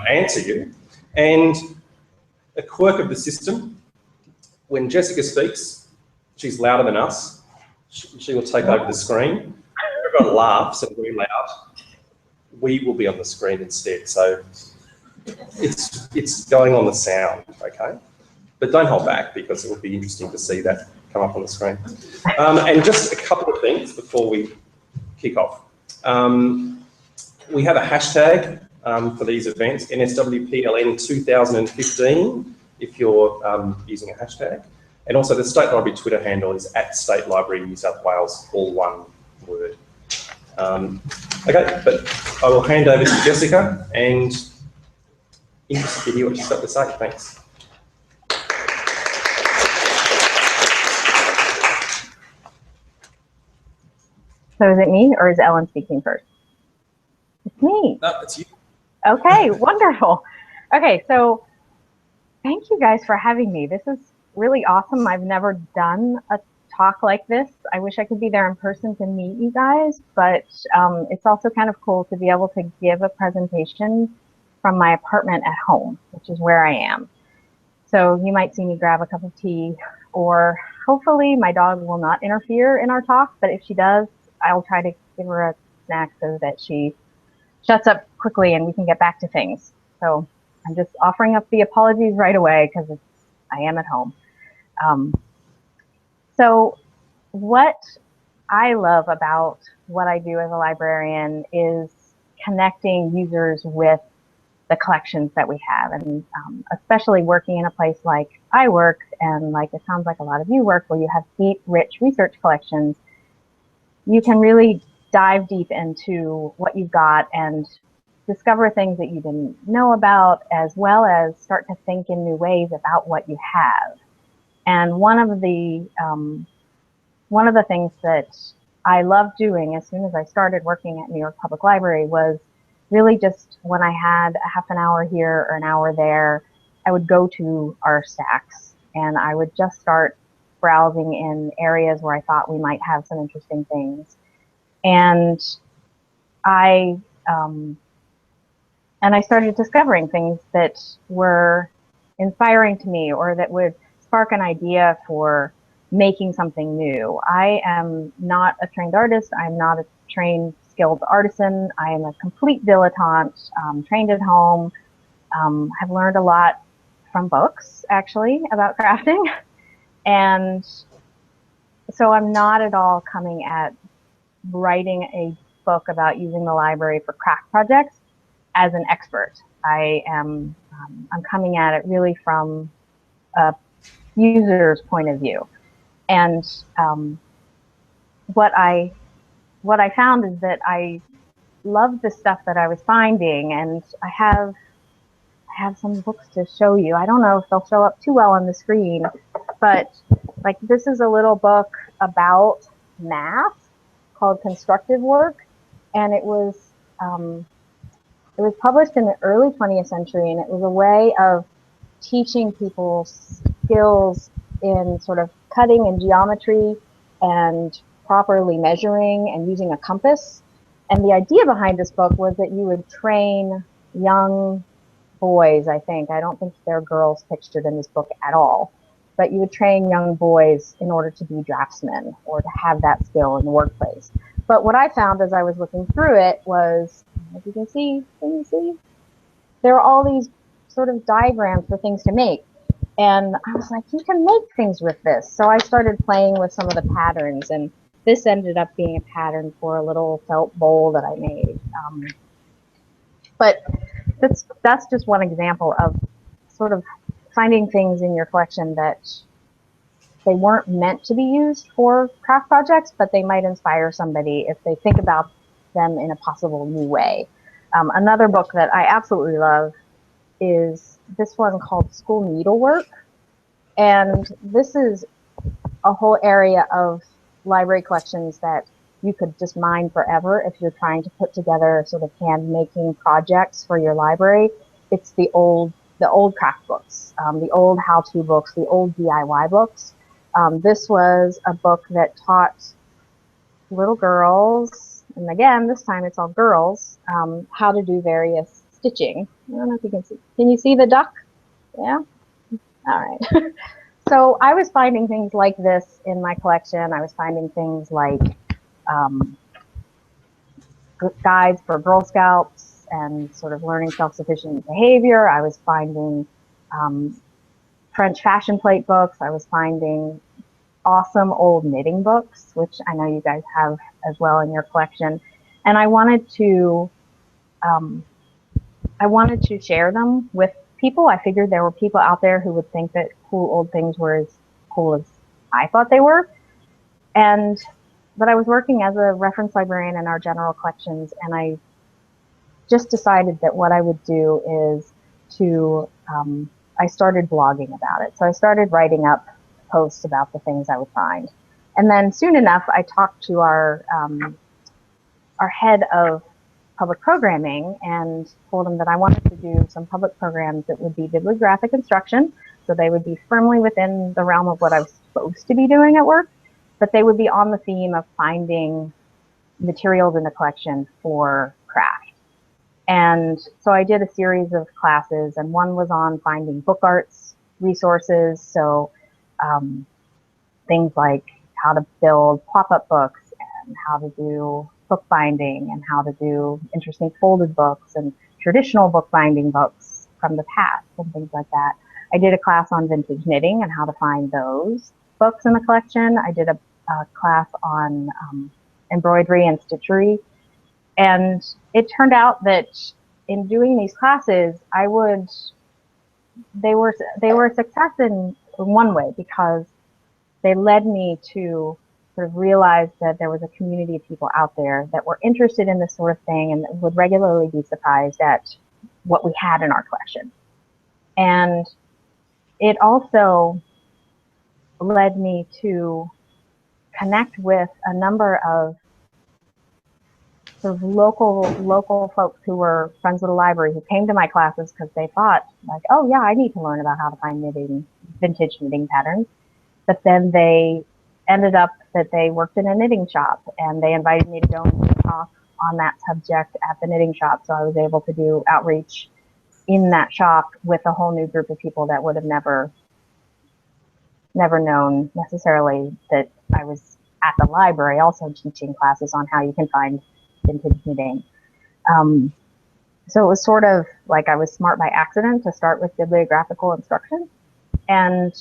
answer you. And a quirk of the system, when Jessica speaks, she's louder than us. She will take over the screen. Everyone laughs and we're loud. We will be on the screen instead. So it's going on the sound, okay? But don't hold back because it would be interesting to see that come up on the screen. And just a couple of things before we kick off. We have a hashtag for these events, NSWPLN 2015, if you're using a hashtag. And also the State Library Twitter handle is @State Library New South Wales, all one word. Okay, but I will hand over to Jessica and interested to hear what she's got to say. Thanks. So is it me or is Ellen speaking first? It's me. No, it's you. Okay, wonderful. Okay, so thank you guys for having me. This is really awesome. I've never done a talk like this. I wish I could be there in person to meet you guys, but it's also kind of cool to be able to give a presentation from my apartment at home, which is where I am. So you might see me grab a cup of tea, or hopefully my dog will not interfere in our talk, but if she does, I'll try to give her a snack so that she shuts up quickly and we can get back to things. So I'm just offering up the apologies right away because I am at home. So what I love about what I do as a librarian is connecting users with the collections that we have, and especially working in a place like I work, and like it sounds like a lot of you work, where you have deep, rich research collections. You can really dive deep into what you've got and discover things that you didn't know about, as well as start to think in new ways about what you have. And one of the things that I loved doing as soon as I started working at New York Public Library was really just when I had a half an hour here or an hour there, I would go to our stacks and I would just start browsing in areas where I thought we might have some interesting things. And I started discovering things that were inspiring to me, or that would spark an idea for making something new. I am not a trained artist. I'm not a trained skilled artisan. I am a complete dilettante, trained at home. I've learned a lot from books, actually, about crafting. And so I'm not at all coming at writing a book about using the library for craft projects as an expert. I'm coming at it really from a user's point of view. And what I found is that I loved the stuff that I was finding, and I have some books to show you. I don't know if they'll show up too well on the screen, but like this is a little book about math called Constructive Work, and it was published in the early 20th century, and it was a way of teaching people skills in sort of cutting and geometry and properly measuring and using a compass. And the idea behind this book was that you would train young boys, I don't think there are girls pictured in this book at all, but you would train young boys in order to be draftsmen or to have that skill in the workplace. But what I found as I was looking through it was, as you can see, there are all these sort of diagrams for things to make. And I was like, you can make things with this. So I started playing with some of the patterns, and this ended up being a pattern for a little felt bowl that I made. But that's just one example of sort of finding things in your collection that they weren't meant to be used for craft projects, but they might inspire somebody if they think about them in a possible new way. Another book that I absolutely love is this one called School Needlework. And this is a whole area of library collections that you could just mine forever if you're trying to put together sort of hand-making projects for your library. It's the old craft books, the old how-to books, the old DIY books. This was a book that taught little girls, and again, this time it's all girls, how to do various stitching. I don't know if you can see. Can you see the duck? Yeah? All right. So I was finding things like this in my collection. I was finding things like guides for Girl Scouts and sort of learning self-sufficient behavior. I was finding French fashion plate books. I was finding awesome old knitting books, which I know you guys have as well in your collection. And I wanted to share them with people. I figured there were people out there who would think that cool old things were as cool as I thought they were. But I was working as a reference librarian in our general collections, and I just decided that what I would do is I started blogging about it. So I started writing up posts about the things I would find. And then soon enough, I talked to our head of public programming and told him that I wanted to do some public programs that would be bibliographic instruction. So they would be firmly within the realm of what I was supposed to be doing at work, but they would be on the theme of finding materials in the collection for craft. And so I did a series of classes, and one was on finding book arts resources. So things like how to build pop-up books and how to do bookbinding and how to do interesting folded books and traditional bookbinding books from the past and things like that. I did a class on vintage knitting and how to find those books in the collection. I did a class on embroidery and stitchery. And it turned out that in doing these classes, they were a success in one way, because they led me to sort of realize that there was a community of people out there that were interested in this sort of thing and that would regularly be surprised at what we had in our collection. And it also led me to connect with a number of sort of local folks who were friends with the library, who came to my classes because they thought, like, oh yeah, I need to learn about how to find vintage knitting patterns. But then they ended up that they worked in a knitting shop, and they invited me to go and talk on that subject at the knitting shop. So I was able to do outreach in that shop with a whole new group of people that would have never known necessarily that I was at the library also teaching classes on how you can find vintage knitting. So it was sort of like I was smart by accident to start with bibliographical instruction. And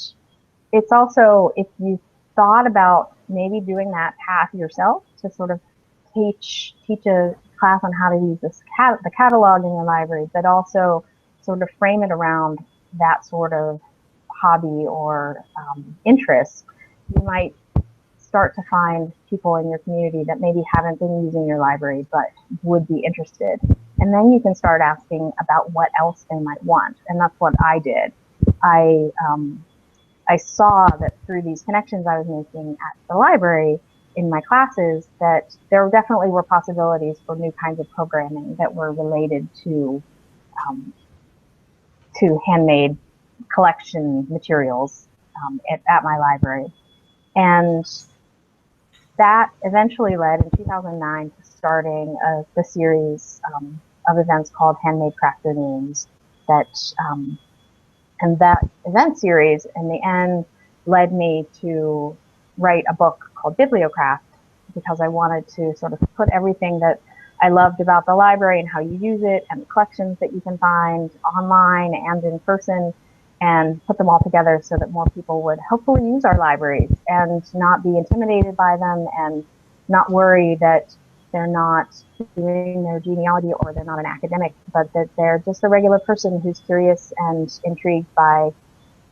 it's also, if you thought about maybe doing that path yourself, to sort of teach a class on how to use the catalog in your library, but also sort of frame it around that sort of hobby or interest, you might start to find people in your community that maybe haven't been using your library but would be interested. And then you can start asking about what else they might want. And that's what I did. I saw that through these connections I was making at the library in my classes, that there definitely were possibilities for new kinds of programming that were related to handmade collection materials at my library. And that eventually led in 2009 to starting the series of events called Handmade Crafternoons. And that event series in the end led me to write a book called Bibliocraft, because I wanted to sort of put everything that I loved about the library and how you use it and the collections that you can find online and in person, and put them all together so that more people would hopefully use our libraries and not be intimidated by them and not worry that they're not doing their genealogy or they're not an academic, but that they're just a regular person who's curious and intrigued by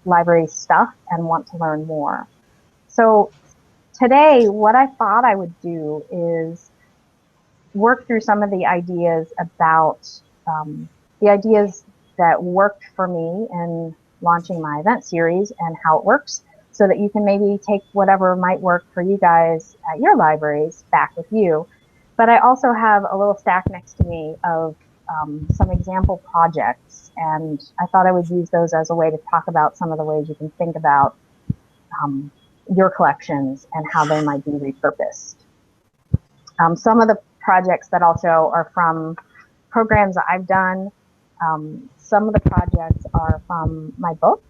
library stuff and want to learn more. So today, what I thought I would do is work through some of the ideas about the ideas that worked for me in launching my event series and how it works, so that you can maybe take whatever might work for you guys at your libraries back with you. But I also have a little stack next to me of some example projects, and I thought I would use those as a way to talk about some of the ways you can think about your collections and how they might be repurposed. Some of the projects that I'll show are from programs that I've done Some of the projects are from my book,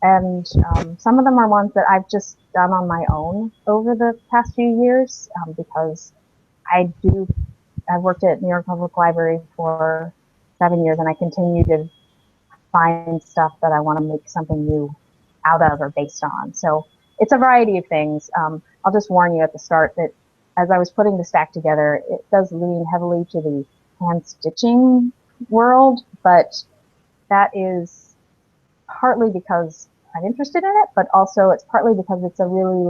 and some of them are ones that I've just done on my own over the past few years, because I've worked at New York Public Library for 7 years, and I continue to find stuff that I want to make something new out of or based on. So it's a variety of things. I'll just warn you at the start that as I was putting the stack together, it does lean heavily to the hand stitching world, but that is partly because I'm interested in it, but also it's partly because it's a really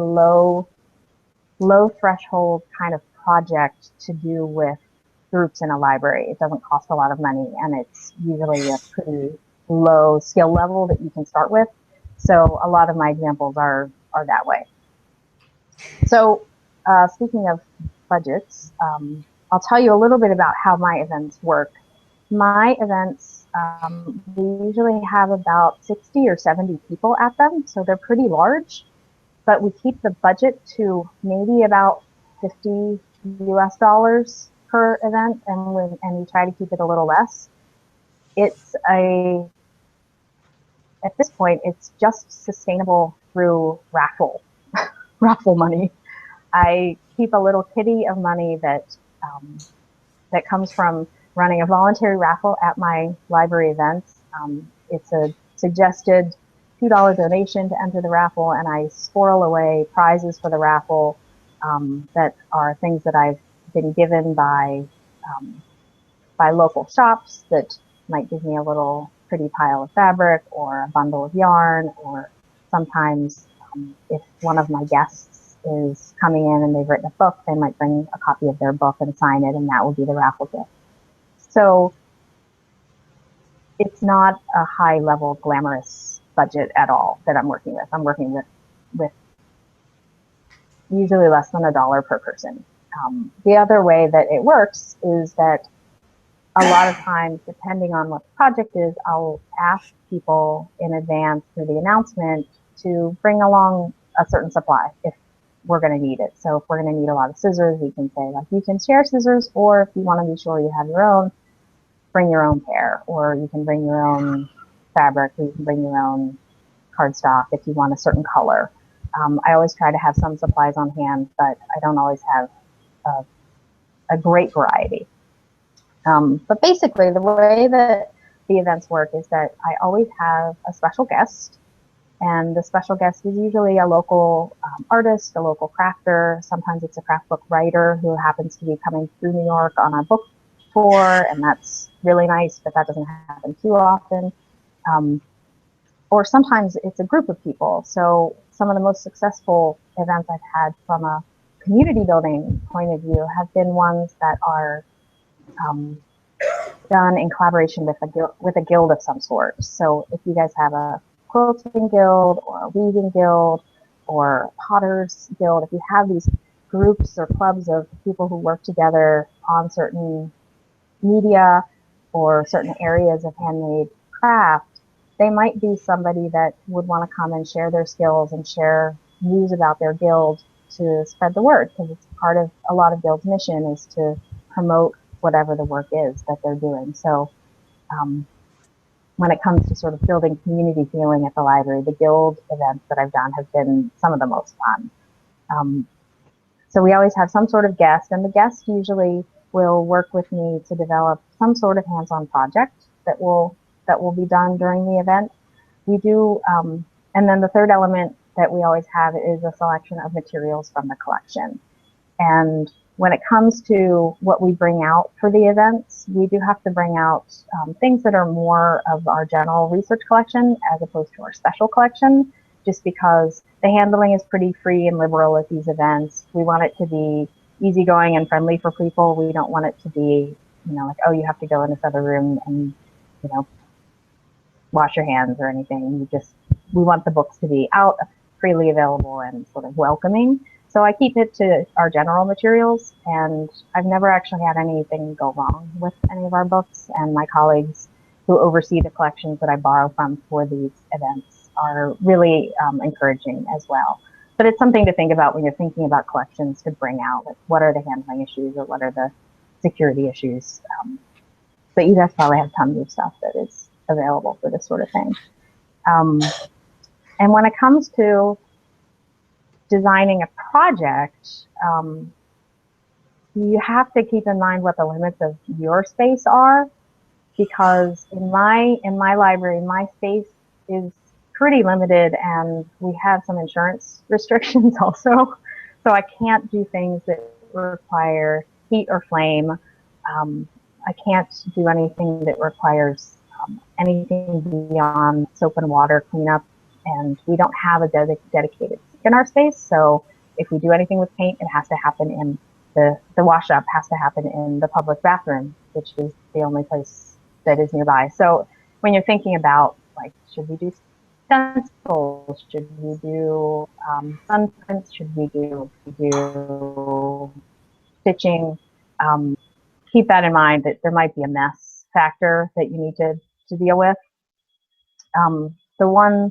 low threshold kind of project to do with groups in a library. It doesn't cost a lot of money, and it's usually a pretty low skill level that you can start with. So a lot of my examples are that way. So speaking of budgets, I'll tell you a little bit about how my events work. My events, we usually have about 60 or 70 people at them, so they're pretty large, but we keep the budget to maybe about $50 US per event, and we try to keep it a little less. At this point, it's just sustainable through raffle money. I keep a little kitty of money that comes from running a voluntary raffle at my library events. It's a suggested $2 donation to enter the raffle, and I squirrel away prizes for the raffle that are things that I've been given by local shops that might give me a little pretty pile of fabric or a bundle of yarn, or sometimes if one of my guests is coming in and they've written a book, they might bring a copy of their book and sign it, and that will be the raffle gift. So it's not a high-level glamorous budget at all that I'm working with. I'm working with usually less than $1 per person. The other way that it works is that a lot of times, depending on what the project is, I'll ask people in advance through the announcement to bring along a certain supply if we're going to need it. So if we're going to need a lot of scissors, we can say, like, you can share scissors, or if you want to be sure you have your own, bring your own pair, or you can bring your own fabric, or you can bring your own cardstock if you want a certain color. I always try to have some supplies on hand, but I don't always have a great variety. But basically, the way that the events work is that I always have a special guest, and the special guest is usually a local artist, a local crafter. Sometimes it's a craft book writer who happens to be coming through New York on a book tour, and that's really nice, but that doesn't happen too often. Or sometimes it's a group of people. So some of the most successful events I've had from a community building point of view have been ones that are done in collaboration with a guild of some sort. So if you guys have a quilting guild or a weaving guild or a potter's guild, if you have these groups or clubs of people who work together on certain media or certain areas of handmade craft, they might be somebody that would want to come and share their skills and share news about their guild to spread the word, because it's part of a lot of guilds' mission is to promote whatever the work is that they're doing. So when it comes to sort of building community feeling at the library, the guild events that I've done have been some of the most fun. So we always have some sort of guest, and the guest usually will work with me to develop some sort of hands-on project that will be done during the event. We do, and then the third element that we always have is a selection of materials from the collection. And when it comes to what we bring out for the events, we do have to bring out things that are more of our general research collection as opposed to our special collection, just because the handling is pretty free and liberal at these events. We want it to be easygoing and friendly for people. We don't want it to be, like, oh, you have to go in this other room and, wash your hands or anything. We want the books to be out, freely available, and sort of welcoming. So I keep it to our general materials, and I've never actually had anything go wrong with any of our books, and my colleagues who oversee the collections that I borrow from for these events are really encouraging as well. But it's something to think about when you're thinking about collections to bring out, like, what are the handling issues or what are the security issues but you guys probably have tons of stuff that is available for this sort of thing. And when it comes to designing a project, you have to keep in mind what the limits of your space are, because in my library, my space is pretty limited, and we have some insurance restrictions also. So I can't do things that require heat or flame. I can't do anything that requires anything beyond soap and water cleanup, and we don't have a dedicated sink in our space. So if we do anything with paint, it has to happen in the wash up has to happen in the public bathroom, which is the only place that is nearby. So when you're thinking about, like, should we do stencils? Should we do sun prints? Should we do stitching? Keep that in mind, that there might be a mess factor that you need to deal with. The one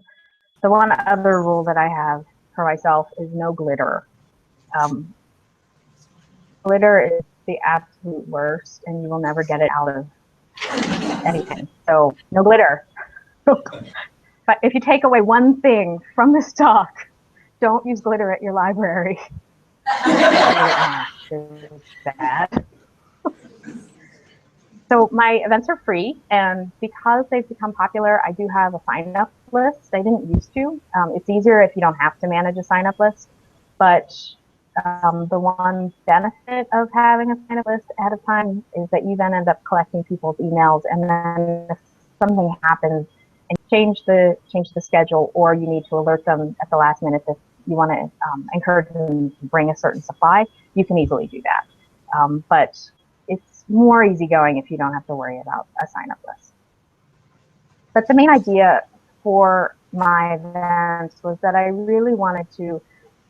other rule that I have for myself is no glitter. Glitter is the absolute worst, and you will never get it out of anything. So no glitter. But if you take away one thing from the stock, don't use glitter at your library. It's bad. So my events are free, and because they've become popular, I do have a sign-up list. I didn't used to. It's easier if you don't have to manage a sign-up list, but the one benefit of having a sign-up list ahead of time is that you then end up collecting people's emails, and then if something happens and change the schedule, or you need to alert them at the last minute if you want to encourage them to bring a certain supply, you can easily do that. But it's more easygoing if you don't have to worry about a sign-up list. But the main idea for my events was that I really wanted to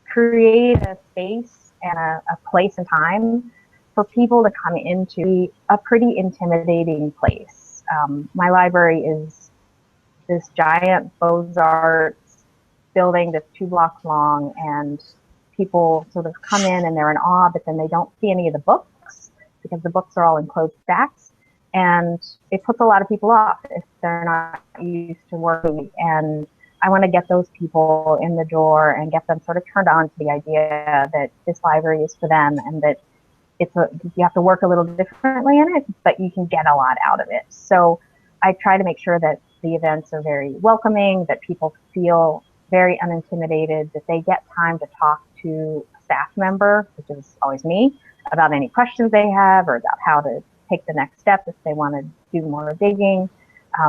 create a space and a place and time for people to come into a pretty intimidating place. My library is this giant Beaux-Arts building that's 2 blocks long, and people sort of come in and they're in awe, but then they don't see any of the books because the books are all in closed stacks, and it puts a lot of people off if they're not used to working. And I want to get those people in the door and get them sort of turned on to the idea that this library is for them, and that you have to work a little differently in it, but you can get a lot out of it. So I try to make sure that the events are very welcoming, that people feel very unintimidated, that they get time to talk to a staff member, which is always me, about any questions they have, or about how to take the next step if they want to do more digging,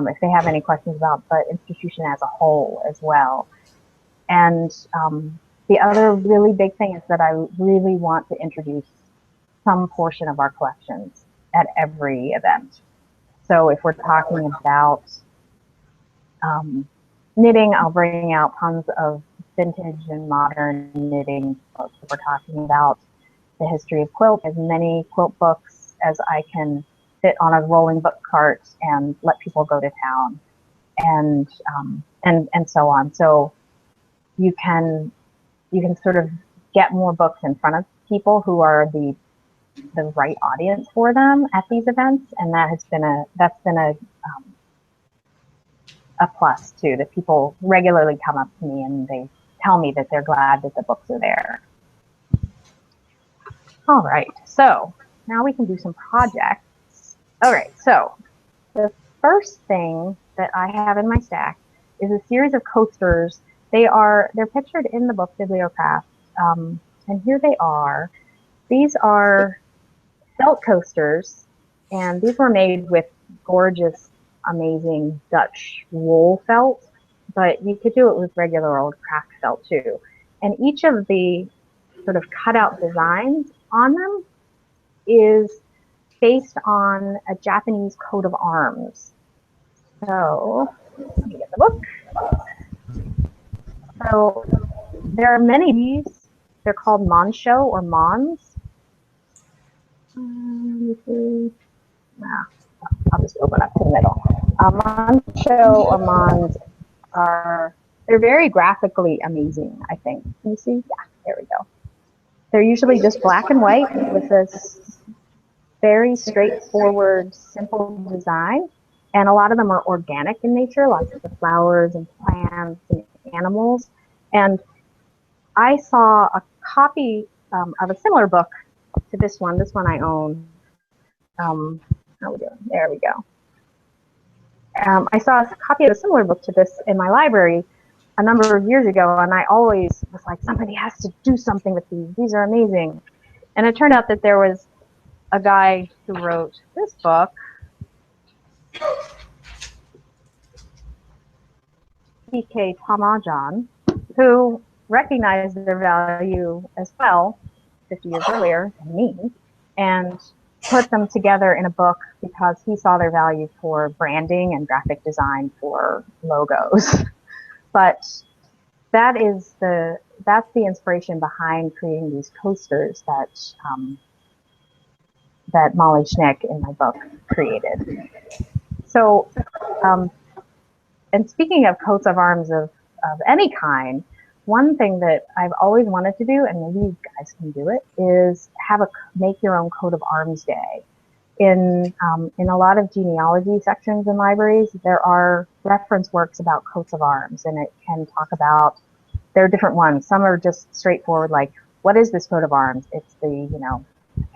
if they have any questions about the institution as a whole as well. And the other really big thing is that I really want to introduce some portion of our collections at every event. So if we're talking about knitting, I'll bring out tons of vintage and modern knitting books. If we're talking about the history of quilt, as many quilt books as I can fit on a rolling book cart and let people go to town, and so on. So you can sort of get more books in front of people who are the right audience for them at these events, and that's been a plus too, that people regularly come up to me and they tell me that they're glad that the books are there. All right, so now we can do some projects. All right, so the first thing that I have in my stack is a series of coasters. They're pictured in the book Bibliocraft, and here they are. These are felt coasters, and these were made with gorgeous, amazing Dutch wool felt, but you could do it with regular old craft felt too. And each of the sort of cutout designs on them is based on a Japanese coat of arms. So let me get the book. So there are many of these. They're called monsho or mons. I'll just open up to the middle. Monsho or mons they're very graphically amazing, I think. Can you see? Yeah, there we go. They're usually just black and white with this very straightforward, simple design. And a lot of them are organic in nature, lots of the flowers and plants and animals. And I saw a copy of a similar book to this one. This one I own. How are we doing? There we go. I saw a copy of a similar book to this in my library a number of years ago, and I always was like, somebody has to do something with these. These are amazing. And it turned out that there was a guy who wrote this book, P.K. Tamajan, who recognized their value as well 50 years earlier than me, and put them together in a book because he saw their value for branding and graphic design for logos. But that's the inspiration behind creating these coasters that Molly Schnick in my book created. So, and speaking of coats of arms of any kind, one thing that I've always wanted to do, and maybe you guys can do it, is have a make your own coat of arms day. In a lot of genealogy sections in libraries, there are reference works about coats of arms, and it can talk about, there are different ones. Some are just straightforward, like, what is this coat of arms? It's the,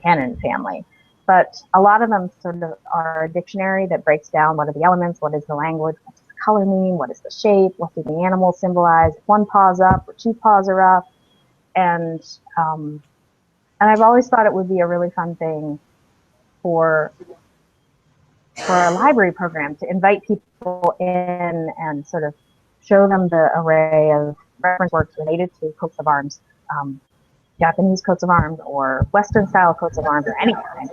Cannon family. But a lot of them sort of are a dictionary that breaks down what are the elements, what is the language, what does the color mean, what is the shape, what do the animals symbolize, if one paw's up or two paws are up. And I've always thought it would be a really fun thing for a library program to invite people in and sort of show them the array of reference works related to coats of arms, Japanese coats of arms or Western style coats of arms or any kind,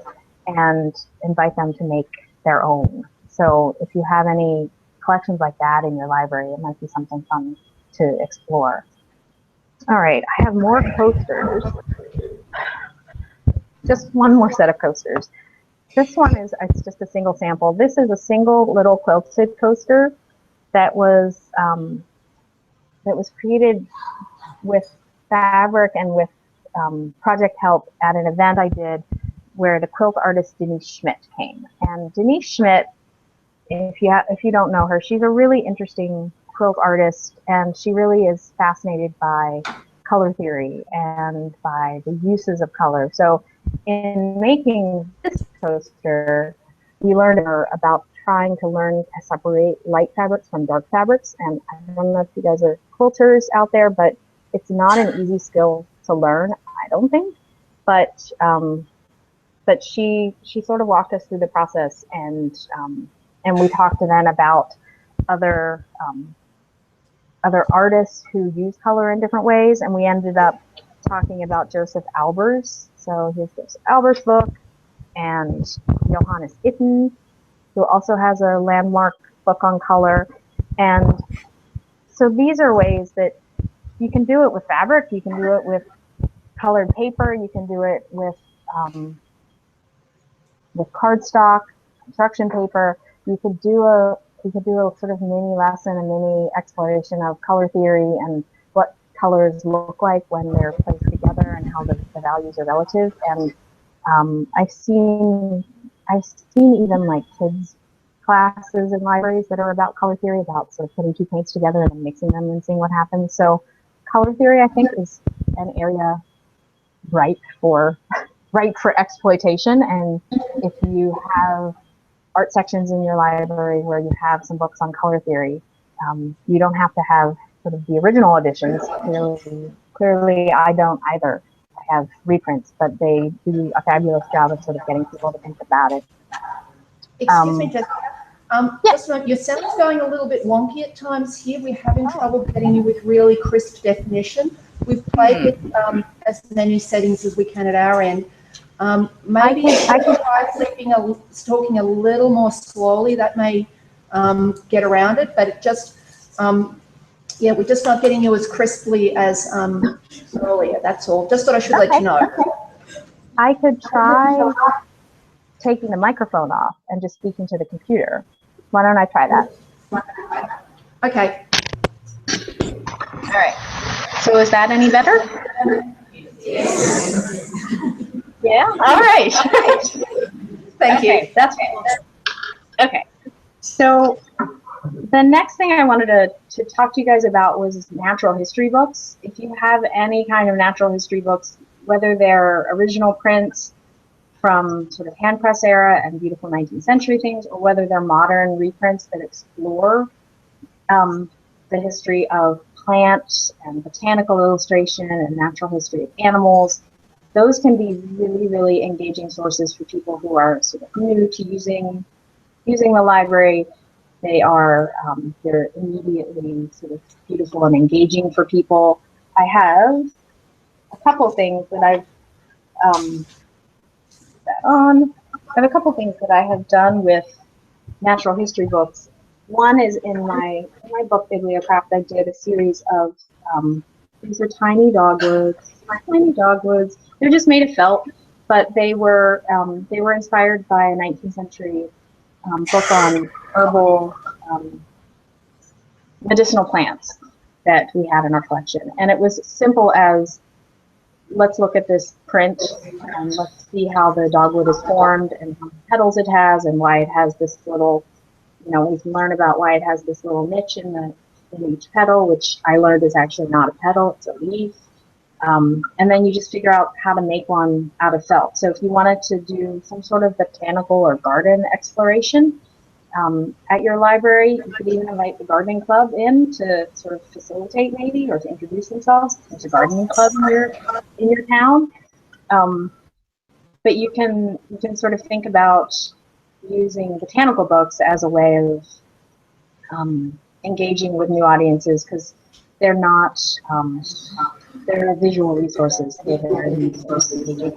and invite them to make their own. So if you have any collections like that in your library, it might be something fun to explore. All right, I have more coasters. Just one more set of coasters. This one it's just a single sample. This is a single little quilted coaster that was created with fabric and with project help at an event I did where the quilt artist Denise Schmidt came. And Denise Schmidt, if you don't know her, she's a really interesting quilt artist, and she really is fascinated by color theory and by the uses of color. So in making this coaster, we learned about trying to learn to separate light fabrics from dark fabrics. And I don't know if you guys are quilters out there, but it's not an easy skill to learn, I don't think. But she sort of walked us through the process, and we talked then about other artists who use color in different ways, and we ended up talking about Joseph Albers. So here's Joseph Albers' book, and Johannes Itten, who also has a landmark book on color. And so these are ways that you can do it with fabric, you can do it with colored paper, you can do it with cardstock, construction paper. You could do a sort of mini lesson, a mini exploration of color theory and what colors look like when they're placed together and how the values are relative. And I've seen even like kids classes in libraries that are about color theory, about sort of putting two paints together and then mixing them and seeing what happens. So color theory, I think, is an area ripe for exploitation. And if you have art sections in your library where you have some books on color theory, you don't have to have sort of the original editions. Clearly I don't either. I have reprints, but they do a fabulous job of sort of getting people to think about it. Excuse me, Jessica. Yeah. Just your sound's going a little bit wonky at times here. We're having trouble getting you with really crisp definition. We've played with as many settings as we can at our end. Maybe I can try talking a little more slowly. That may get around it, but it just, yeah, we're just not getting you as crisply as earlier. That's all. Just thought I should let you know. I could try taking the microphone off and just speaking to the computer. Why don't I try that? Okay. All right. So is that any better? Yeah. All right. Thank you. Okay, that's okay. So the next thing I wanted to talk to you guys about was natural history books. If you have any kind of natural history books, whether they're original prints from sort of hand press era and beautiful 19th century things, or whether they're modern reprints that explore the history of plants and botanical illustration and natural history of animals, those can be really, really engaging sources for people who are sort of new to using the library. They are they're immediately sort of beautiful and engaging for people. I have a couple things that I've I have a couple things that I have done with natural history books. One is in my book Bibliocraft. I did a series of these are tiny dogwoods. Tiny dogwoods. They're just made of felt, but they were inspired by a 19th century book on herbal medicinal plants that we had in our collection. And it was simple as, let's look at this print and let's see how the dogwood is formed and how many petals it has and why it has this little, we can learn about why it has this little niche in each petal, which I learned is actually not a petal, it's a leaf. And then you just figure out how to make one out of felt. So if you wanted to do some sort of botanical or garden exploration at your library, you could even invite the gardening club in to sort of facilitate maybe, or to introduce themselves. There's a gardening club in your town. But you can sort of think about using botanical books as a way of engaging with new audiences, because they're not they're visual resources. They're very engaging,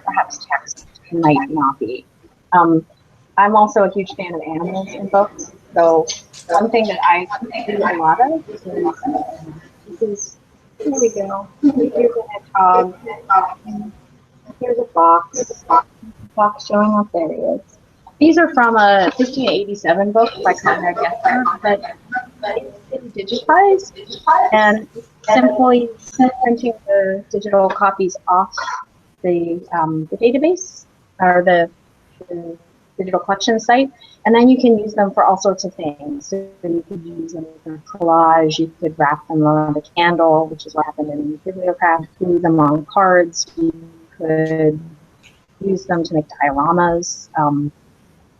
perhaps text might not be. I'm also a huge fan of animals in books. So one thing that I do a lot of is here we go. Here's a hedgehog. Here's a fox. Fox showing up. There he is. These are from a 1587 book by Conrad Gessner, but it's digitized, and simply printing the digital copies off the database or the digital collection site, and then you can use them for all sorts of things. So you could use them for collage, you could wrap them around a candle, which is what happened in Bibliocraft, glue them on cards, you could use them to make dioramas.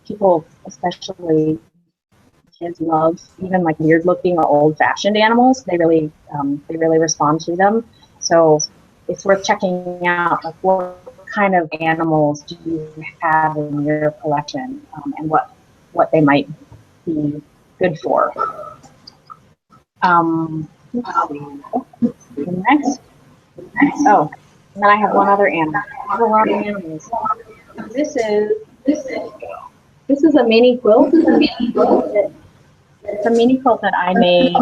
People, especially kids, love even like weird looking or old fashioned animals. They really respond to them. So it's worth checking out, like, what kind of animals do you have in your collection, and what they might be good for. Next. Oh, and then I have one other animal. I have a lot of animals. This is a mini quilt. It's a mini quilt that I made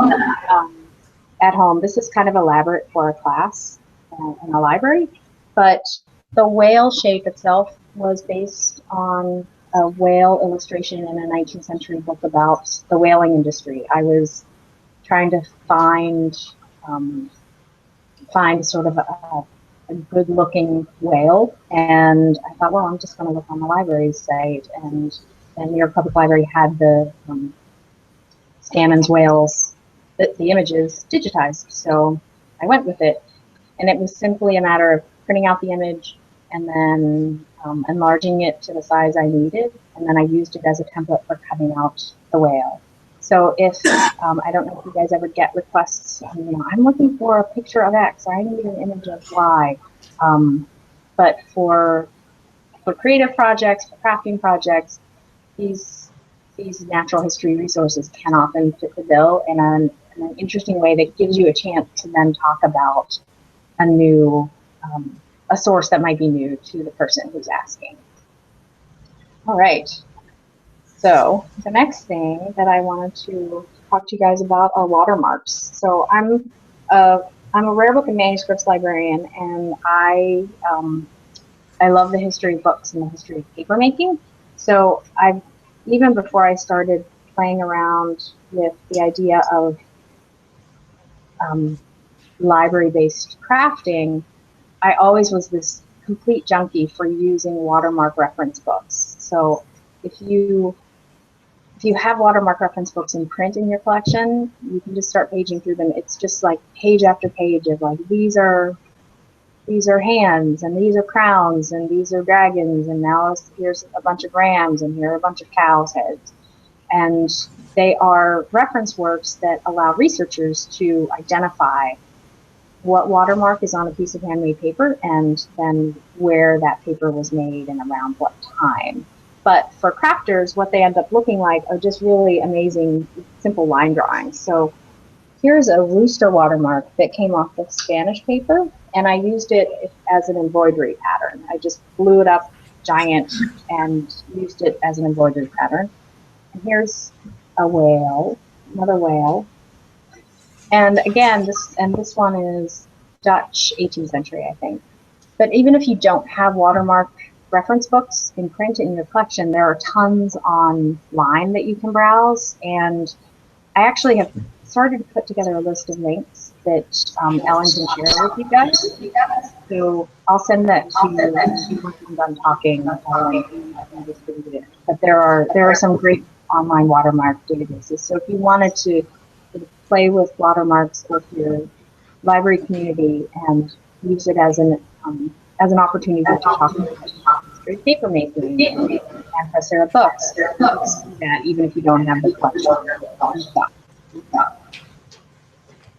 at home. This is kind of elaborate for a class in a library, but the whale shape itself was based on a whale illustration in a 19th century book about the whaling industry. I was trying to find sort of a good-looking whale, and I thought, well, I'm just going to look on the library's site, and the New York Public Library had the Stammen's whales, the images digitized, so I went with it, and it was simply a matter of printing out the image and then enlarging it to the size I needed, and then I used it as a template for cutting out the whale. So if, I don't know if you guys ever get requests, I'm looking for a picture of X, or I need an image of Y, but for creative projects, for crafting projects, these natural history resources can often fit the bill in an interesting way that gives you a chance to then talk about a new, a source that might be new to the person who's asking. All right. So the next thing that I wanted to talk to you guys about are watermarks. So I'm a rare book and manuscripts librarian, and I love the history of books and the history of papermaking. So even before I started playing around with the idea of library-based crafting, I always was this complete junkie for using watermark reference books. So if you have watermark reference books in print in your collection, you can just start paging through them. It's just like page after page of like, these are hands, and these are crowns, and these are dragons, and now here's a bunch of rams, and here are a bunch of cows' heads. And they are reference works that allow researchers to identify what watermark is on a piece of handmade paper, and then where that paper was made and around what time. But for crafters, what they end up looking like are just really amazing, simple line drawings. So here's a rooster watermark that came off the Spanish paper, and I used it as an embroidery pattern. I just blew it up giant and used it as an embroidery pattern. And here's a whale, another whale. And again, this one is Dutch 18th century, I think. But even if you don't have watermark reference books in print in your collection, there are tons online that you can browse. And I actually have started to put together a list of links that Ellen can share with you guys. So I'll send that to you once I'm done talking. But there are some great online watermark databases. So if you wanted to play with watermarks with your library community and use it as an opportunity to talk about straight paper making and Coursera books, that even if you don't have the collection.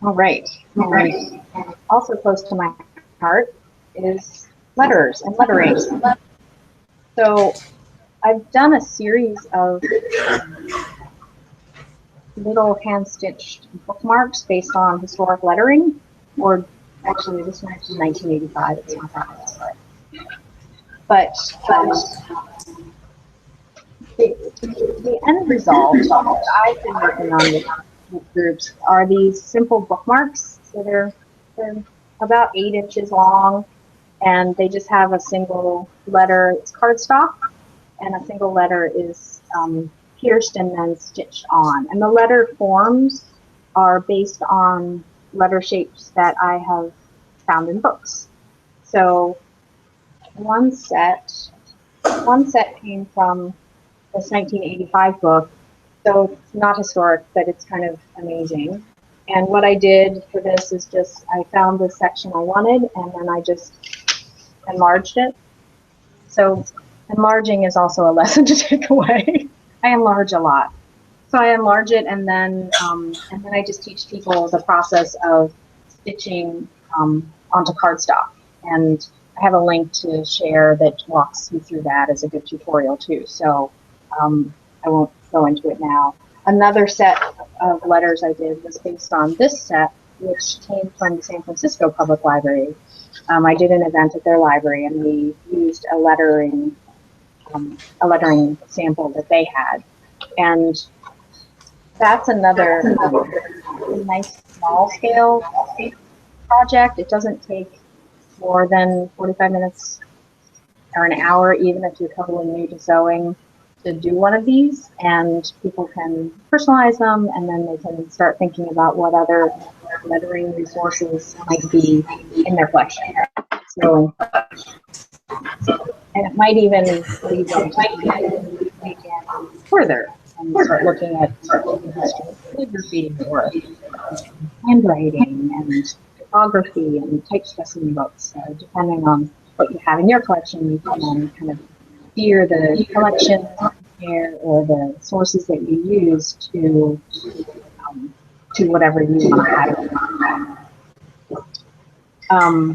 All right. Also close to my heart is letters and lettering. So I've done a series of little hand-stitched bookmarks based on historic lettering, or actually this one's from 1985. It's not that historic. But the end result that I've been working on with groups are these simple bookmarks. So they're about 8 inches long, and they just have a single letter. It's cardstock, and a single letter is pierced and then stitched on. And the letter forms are based on letter shapes that I have found in books. So one set came from this 1985 book. So it's not historic, but it's kind of amazing. And what I did for this is just, I found the section I wanted, and then I just enlarged it. So enlarging is also a lesson to take away. I enlarge a lot. So I enlarge it, and then I just teach people the process of stitching onto cardstock. And I have a link to share that walks you through that as a good tutorial too. So I won't go into it now. Another set of letters I did was based on this set, which came from the San Francisco Public Library. I did an event at their library, and we used a lettering sample that they had. And that's another nice small scale project. It doesn't take more than 45 minutes or an hour, even if you're totally new to sewing, to do one of these, and people can personalize them, and then they can start thinking about what other lettering resources might be in their collection. So, and it might even lead them to think further and start looking at calligraphy or handwriting and typography and typesetting books. So depending on what you have in your collection, you can kind of steer the collection or the sources that you use to whatever you want to have.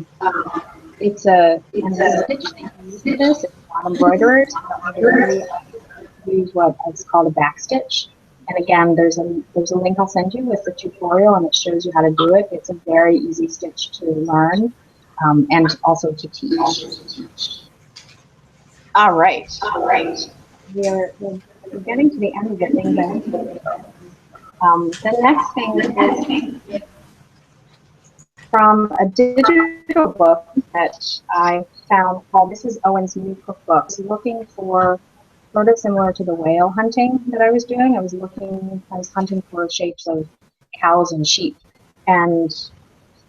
It's a stitch that you use for this. It's not embroidered. Use what is called a back stitch. And again, there's a link I'll send you with the tutorial, and it shows you how to do it. It's a very easy stitch to learn and also to teach. All right. We're getting to the end of the thing. The next thing is from a digital book that I found called Mrs. Owen's New Cookbook. I was looking for sort of similar to the whale hunting that I was doing. I was hunting for shapes of cows and sheep. And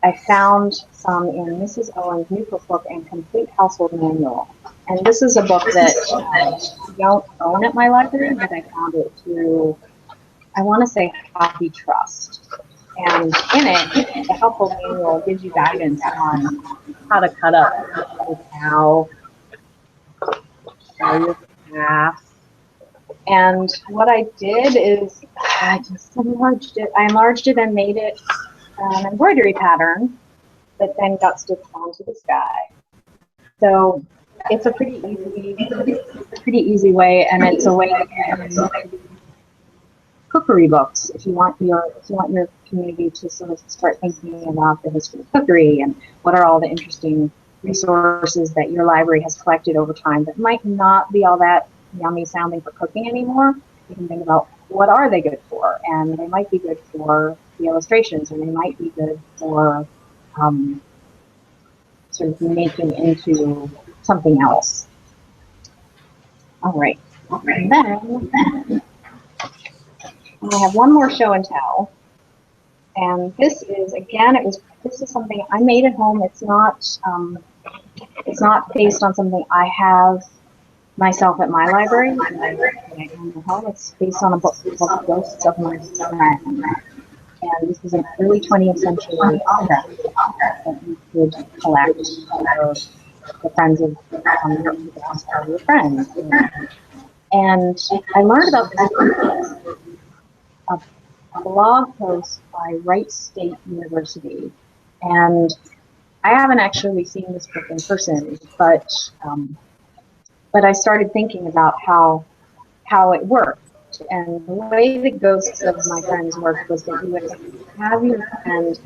I found some in Mrs. Owen's New Cookbook and Complete Household Manual. And this is a book that I don't own at my library, but I found it through, I want to say, Hobby Trust. And in it, the helpful manual gives you guidance on how to cut up a cow, your calf. And what I did is I just enlarged it. I enlarged it and made it an embroidery pattern that then got stitched onto the sky. So it's a pretty easy way, and it's a way to use cookery books if you want your community to sort of start thinking about the history of cookery and what are all the interesting resources that your library has collected over time that might not be all that yummy sounding for cooking anymore. You can think about what are they good for, and they might be good for the illustrations, or they might be good for sort of making into something else. All right. And then I have one more show and tell, and this is, again, this is something I made at home. It's not based on something I have myself at my library. It's based on a book called Ghosts of My Friend. And this is an early 20th century autograph that you could collect for the friends of your friends. And I learned about this a blog post by Wright State University. And I haven't actually seen this book in person, but I started thinking about how it worked. And the way the Ghosts of My Friends worked was that you would have your friend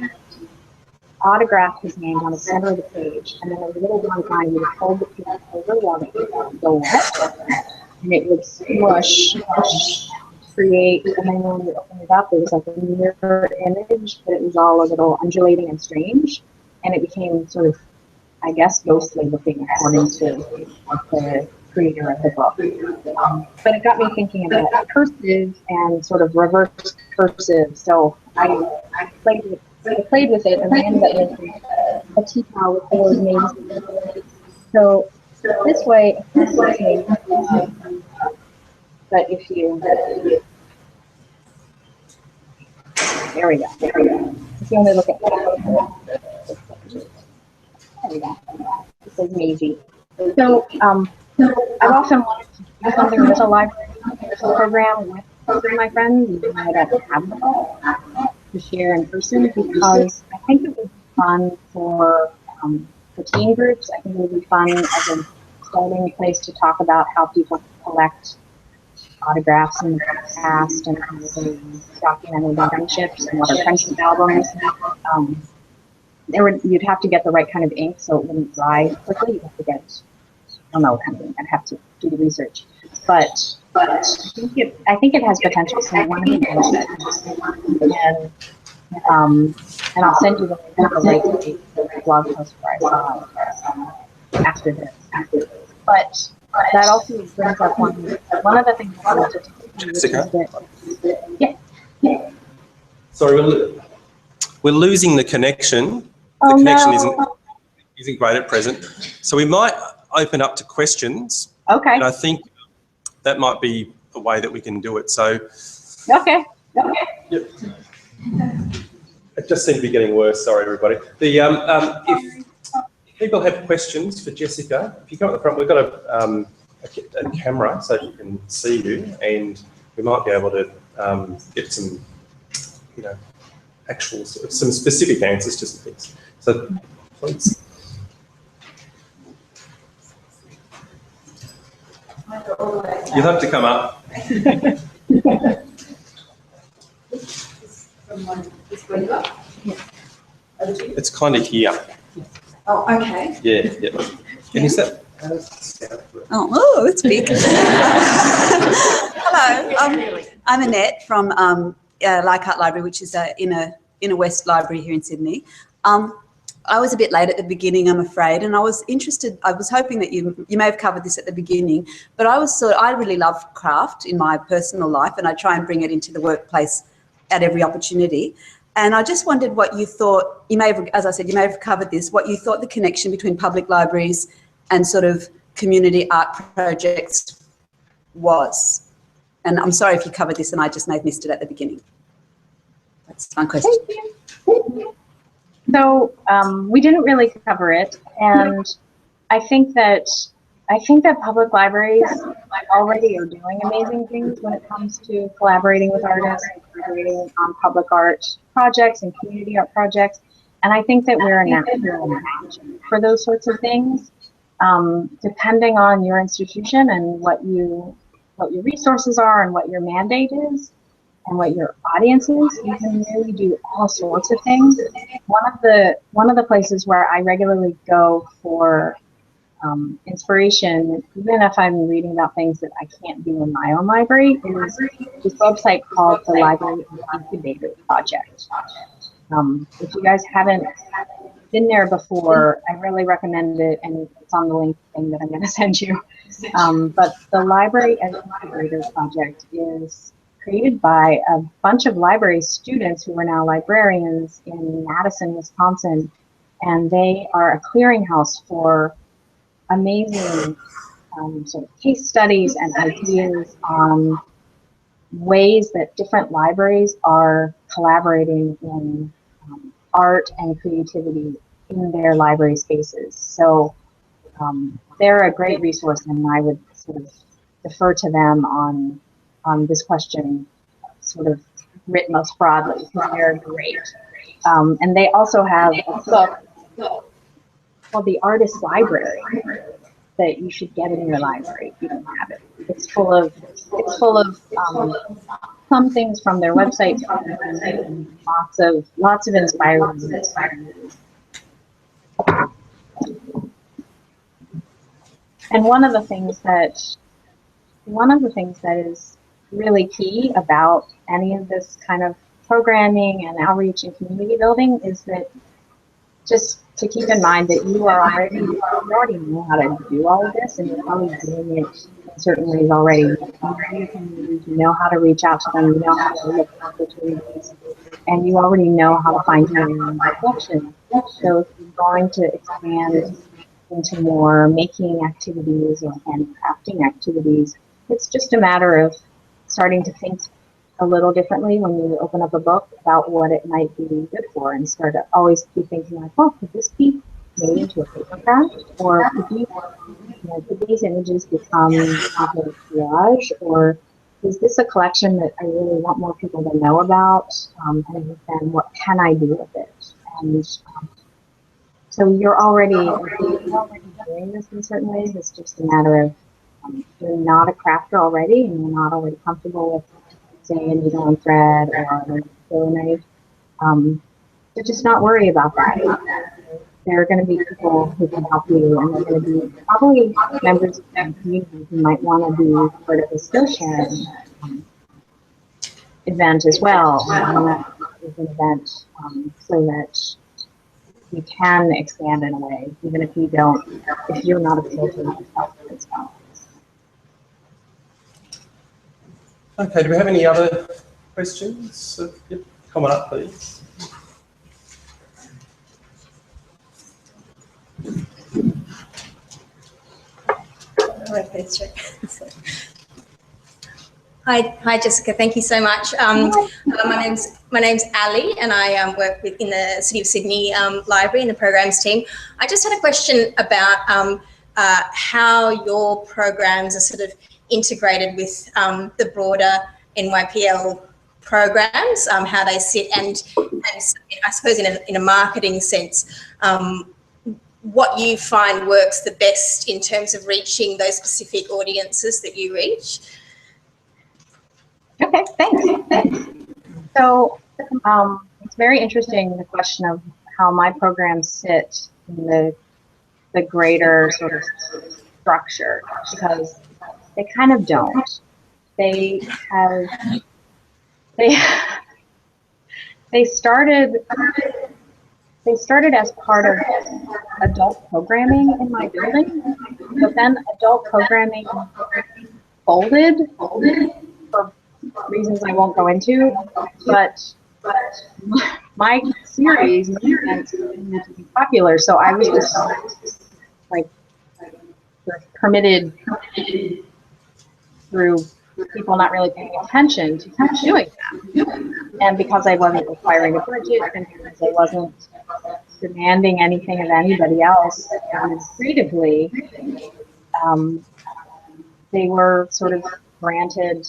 autograph his name on the center of the page, and then a little one line, you would hold the page over while it would go wet, and it would smush, create, and then when you open it up, it was like a mirror image, but it was all a little undulating and strange, and it became sort of, I guess, ghostly looking according to the creator of the book. But it got me thinking about cursive and sort of reverse cursive. So I played with it, and I ended up making a tea towel with the word names. So this way, but if you, there we go. If you only look at that, there we go. It says Maisie. So I've often wanted to do something with a library program with my friends, even though I don't have them all, to share in person, because I think it would be fun for teen groups. I think it would be fun as a starting place to talk about how people collect autographs in the past and how they documented their friendships and what are friendship albums. You'd have to get the right kind of ink so it wouldn't dry quickly. You'd have to get, I don't know what kind of ink. I'd have to do the research. But I think it has potential. So I want to be and I'll send you the link to the blog post where I saw it after this. But that also brings up one of the things I wanted to do. Jessica? Yeah. Sorry, we're losing the connection. Oh, the connection no. isn't great at present. So we might open up to questions. Okay. And I think that might be a way that we can do it. So. Okay. Yep. It just seemed to be getting worse. Sorry, everybody. If people have questions for Jessica, if you come at the front, we've got a camera so you can see you, and we might be able to get some, actual some specific answers to some things. So, please. You'll have to come up. It's kind of here. Oh, okay. Yeah. Can you see? Oh, it's big. Hello, I'm Annette from Leichhardt Library, which is in a West library here in Sydney. I was a bit late at the beginning, I'm afraid, and I was hoping that you may have covered this at the beginning, but I really love craft in my personal life, and I try and bring it into the workplace at every opportunity. And I just wondered what you thought, as I said, you may have covered this, what you thought the connection between public libraries and sort of community art projects was? And I'm sorry if you covered this and I just may have missed it at the beginning. That's my question. So we didn't really cover it, and I think that public libraries already are doing amazing things when it comes to collaborating with artists, and collaborating on public art projects and community art projects. And I think that we're a natural match for those sorts of things, depending on your institution and what your resources are and what your mandate is and what your audience is. You can really do all sorts of things. One of the places where I regularly go for inspiration, even if I'm reading about things that I can't do in my own library, is this website called the Library Incubator Project. If you guys haven't been there before, I really recommend it, and it's on the link thing that I'm going to send you. But the Library Incubator Project is created by a bunch of library students who are now librarians in Madison, Wisconsin, and they are a clearinghouse for amazing sort of case studies and ideas on ways that different libraries are collaborating in art and creativity in their library spaces. So they're a great resource, and I would sort of defer to them on this question, sort of writ most broadly, because they're great. And they also have a book called The Artist's Library that you should get in your library if you don't have it. It's full of some things from their website, and lots of inspiring. And one of the things that is really key about any of this kind of programming and outreach and community building is that just to keep in mind that you already know how to do all of this, and you're probably doing it in certain ways already. You know how to reach out to them, you know how to look for opportunities, and you already know how to find your own reflection. So if you're going to expand into more making activities or handcrafting activities, it's just a matter of starting to think a little differently when you open up a book about what it might be good for, and start to always be thinking like, oh, could this be made into a paper craft, or could these images become a collage, or is this a collection that I really want more people to know about, and then what can I do with it? And so you're already doing this in certain ways. It's just a matter of you're not a crafter already, and you're not already comfortable with saying a needle and thread or a sewing knife. So just not worry about that. There are going to be people who can help you, and there are going to be probably members of the community who might want to be part of a skill sharing event as well. An event so that you can expand in a way, even if you're not a filter yourself as well. Okay, do we have any other questions? Yep, come on up, please. Hi, Jessica. Thank you so much. My name's Ali, and I work in the City of Sydney Library in the programs team. I just had a question about how your programs are sort of integrated with the broader NYPL programs, how they sit, and I suppose in a marketing sense, what you find works the best in terms of reaching those specific audiences that you reach. Okay, thanks. So it's very interesting, the question of how my programs sit in the greater sort of structure, because they kind of don't. They started as part of adult programming in my building, but then adult programming folded for reasons I won't go into, but my series meant to be popular, so I was just like sort of permitted through people not really paying attention to keep doing that. And because I wasn't requiring a budget and because I wasn't demanding anything of anybody else creatively, they were sort of granted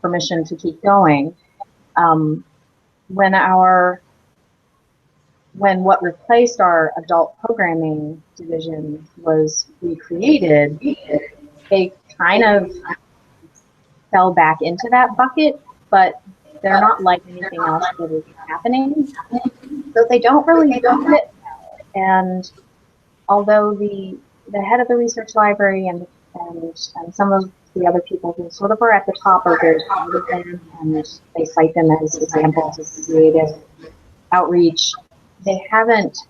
permission to keep going. When what replaced our adult programming division was recreated, they kind of fell back into that bucket, but they're not like anything else that is happening. So they don't really fit. And although the head of the research library and some of the other people who sort of are at the top are very proud of them, and they cite them as examples of creative outreach, they haven't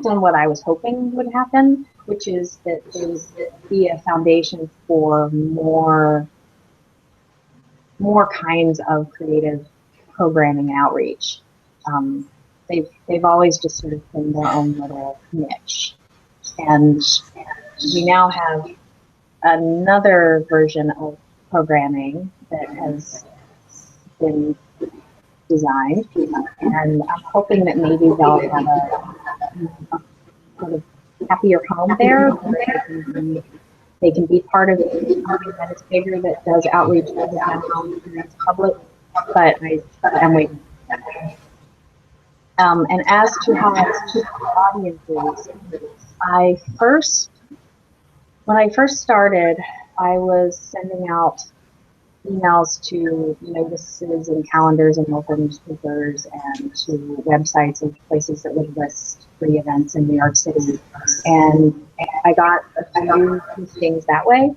done what I was hoping would happen, which is that there would be a foundation for more kinds of creative programming outreach. They've always just sort of been their own little niche, and we now have another version of programming that has been designed, and I'm hoping that maybe they'll have a sort of happier home there, where they can be part of something that is bigger, that does outreach rather than that's public. But I'm waiting. And as to how I choose audiences, when I first started, I was sending out emails to notices and calendars and local newspapers and to websites and places that would list free events in New York City. And I got a few things that way.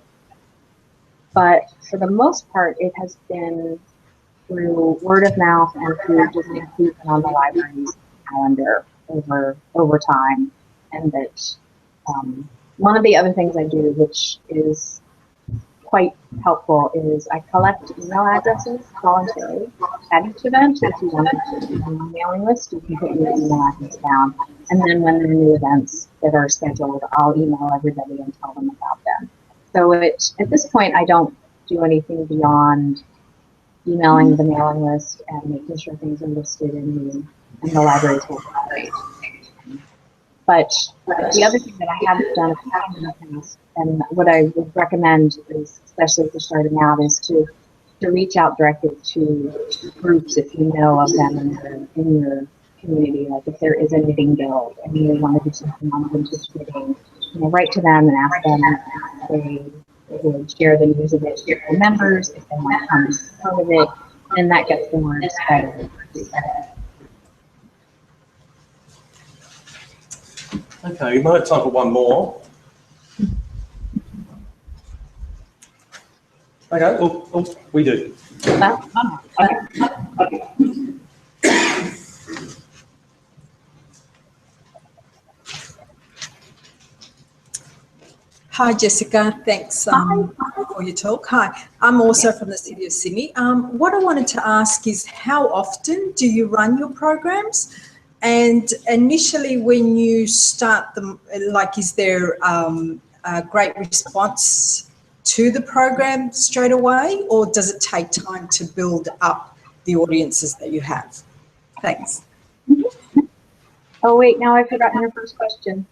But for the most part, it has been through word of mouth and through just inclusion on the library's calendar over time. And that one of the other things I do, which is quite helpful, is I collect email addresses voluntarily at each event. If you want to be on the mailing list, you can put your email address down. And then when there are new events that are scheduled, I'll email everybody and tell them about them. So at this point, I don't do anything beyond emailing the mailing list and making sure things are listed in the library's website. But the other thing that I haven't done in the past, and what I would recommend is, especially for starting out, is to reach out directly to groups if you know of them in your community. Like if there is a knitting guild and you want to do something on vintage knitting, write to them and ask them if they would share the news of it to their members, if they want to come as part of it, and that gets the word spread. Okay, we might have time for one more. Okay, oh, we do. Okay. Hi, Jessica. Thanks for your talk. Hi, I'm also from the City of Sydney. What I wanted to ask is, how often do you run your programs? And initially, when you start them, is there a great response to the program straight away, or does it take time to build up the audiences that you have? Thanks. Oh wait, now I've forgotten your first question.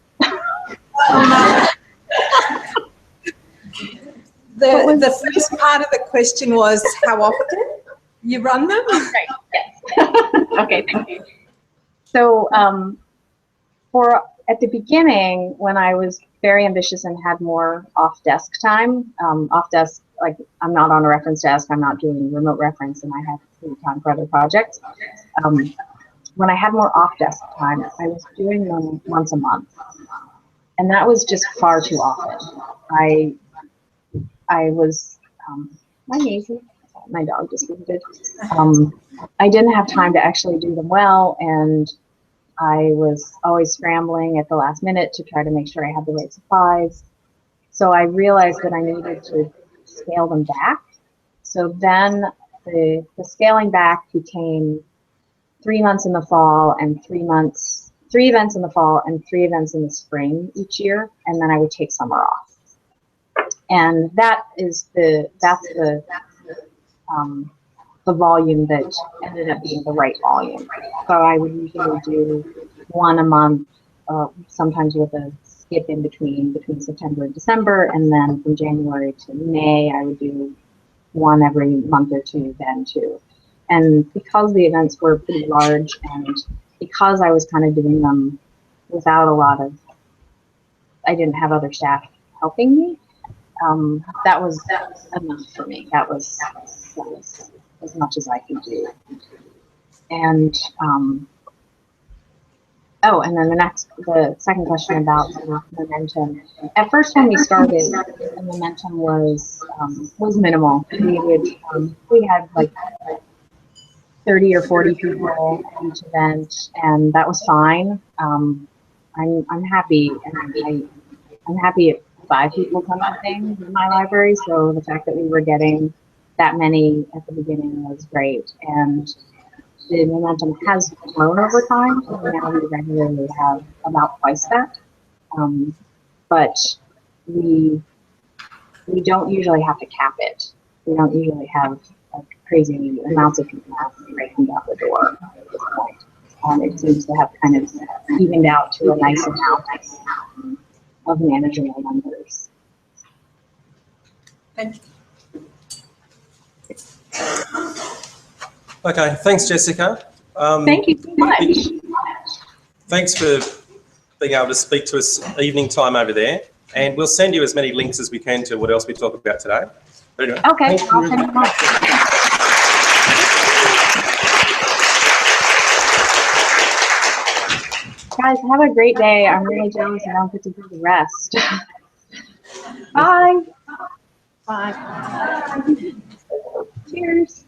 The first part of the question was how often you run them? Right, yes. Okay, thank you. So at the beginning, when I was very ambitious and had more off-desk time, off-desk, like I'm not on a reference desk, I'm not doing remote reference, and I have free time for other projects. When I had more off-desk time, I was doing them once a month. And that was just far too often. I was, my dog just visited. I didn't have time to actually do them well, and I was always scrambling at the last minute to try to make sure I had the right supplies. So I realized that I needed to scale them back. So then the scaling back became 3 months in the fall and 3 months 3 events in the fall and 3 events in the spring each year, and then I would take summer off. And that's the volume that ended up being the right volume. So I would usually do 1 a month, sometimes with a skip in between September and December, and then from January to May, I would do 1 every month or 2 then too. And because the events were pretty large, and because I was kind of doing them without a lot of, I didn't have other staff helping me, that was enough for me. That was as much as I could do. And and then the second question about momentum. At first, when we started, the momentum was minimal. We had like 30 or 40 people at each event, and that was fine. I'm happy, and I'm happy if 5 people come to things in my library. So the fact that we were getting that many at the beginning was great, and the momentum has grown over time. So now we regularly have about twice that, but we don't usually have to cap it. We don't usually have like crazy amounts of people breaking out the door at this point. It seems to have kind of evened out to a nice amount of manageable numbers. Thank you. Okay, thanks, Jessica. Thank you so much. Thanks for being able to speak to us evening time over there. And we'll send you as many links as we can to what else we talk about today. But anyway, Okay, I'll send them off. Guys, have a great day. I'm really jealous I don't get to do the rest. Bye. Bye. Cheers.